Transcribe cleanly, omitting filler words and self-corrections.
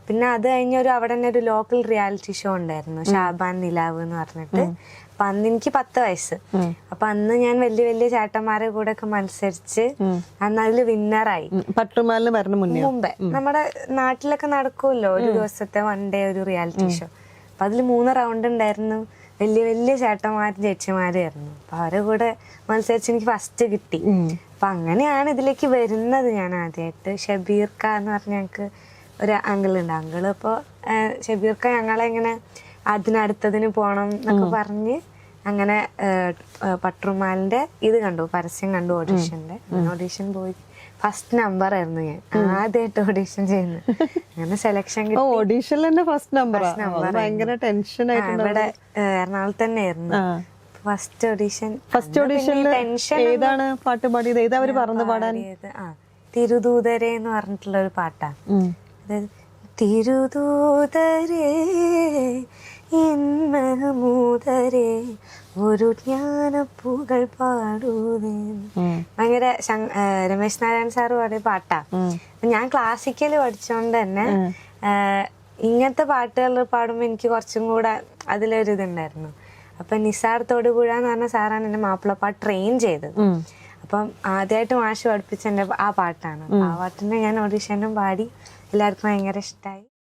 പിന്നെ അത് കഴിഞ്ഞൊരു അവിടെ തന്നെ ഒരു ലോക്കൽ റിയാലിറ്റി ഷോ ഉണ്ടായിരുന്നു, ഷാബാൻ നിലാവ് എന്ന് പറഞ്ഞിട്ട്. അപ്പൊ അന്ന് എനിക്ക് 10 വയസ്സ്. അപ്പൊ അന്ന് ഞാൻ വലിയ വലിയ ചേട്ടന്മാരെ കൂടെ ഒക്കെ മത്സരിച്ച് അന്ന് അതില് വിന്നറായി. പട്ടുമാലിന് വരണ മുമ്പേ നമ്മുടെ നാട്ടിലൊക്കെ നടക്കുമല്ലോ ഒരു ദിവസത്തെ 1 ഡേ ഒരു റിയാലിറ്റി ഷോ. അപ്പൊ അതിൽ 3 റൗണ്ട് ഉണ്ടായിരുന്നു. വലിയ വലിയ ചേട്ടന്മാരും ചേച്ചിമാരും ആയിരുന്നു. അപ്പൊ അവരെ കൂടെ മത്സരിച്ച് എനിക്ക് ഫസ്റ്റ് കിട്ടി. അപ്പൊ അങ്ങനെയാണ് ഇതിലേക്ക് വരുന്നത്. ഞാൻ ആദ്യമായിട്ട് ഷബീർ ഖാ എന്ന് പറഞ്ഞ ഞങ്ങക്ക് ഒരു അങ്കിളുണ്ട്. അങ്കിള് ഇപ്പൊ ഷബീർ ഖാ ഞങ്ങളെ ഇങ്ങനെ അതിനടുത്തതിന് പോണം എന്നൊക്കെ പറഞ്ഞ് അങ്ങനെ പട്ടുമാലിന്റെ ഇത് കണ്ടു, പരസ്യം കണ്ടു, ഓഡീഷന്റെ. ഓഡീഷൻ പോയി ഫസ്റ്റ് നമ്പർ ആയിരുന്നു ഞാൻ ആദ്യമായിട്ട് ഓഡീഷൻ ചെയ്യുന്നത്. അങ്ങനെ സെലക്ഷൻ കിട്ടി. ഓഡീഷനിൽ തന്നെ ഫസ്റ്റ് നമ്പർ. ഭയങ്കര ടെൻഷൻ ആയിട്ട് ഇവിടെ എറണാകുളത്ത് തന്നെ ആയിരുന്നു ഫസ്റ്റ് ഓഡീഷൻ. ഫസ്റ്റ് ഓഡീഷനിൽ ഏതാണ് പാട്ട് പാടിയത്? ഏതാ അവര് പറഞ്ഞു പാടാൻ? തിരുദൂതരെ എന്ന് പറഞ്ഞിട്ടുള്ള ഒരു പാട്ടാ. അതായത് തിരുദൂതരേ മഹമൂദരേ ഒരു ജ്ഞാനപ്പൂകൾ പാടൂതേ. ഭയങ്കര രമേശ് നാരായണൻ സാറ് പാടിയ പാട്ടാ. ഞാൻ ക്ലാസിക്കല് പഠിച്ചോണ്ട് തന്നെ ഇങ്ങനത്തെ പാട്ടുകൾ പാടുമ്പോ എനിക്ക് കുറച്ചും കൂടെ അതിലൊരു ഇതുണ്ടായിരുന്നു. അപ്പൊ നിസാർ തൊടുപുഴ എന്ന് പറഞ്ഞ സാറാണ് എന്റെ മാപ്പിളപ്പാട്ട് ട്രെയിൻ ചെയ്തത്. അപ്പം ആദ്യമായിട്ട് മാഷ് പഠിപ്പിച്ച എന്റെ ആ പാട്ടാണ്. ആ പാട്ടിന്റെ ഞാൻ ഓഡീഷനും പാടി. എല്ലാവർക്കും ഭയങ്കര ഇഷ്ടമായി.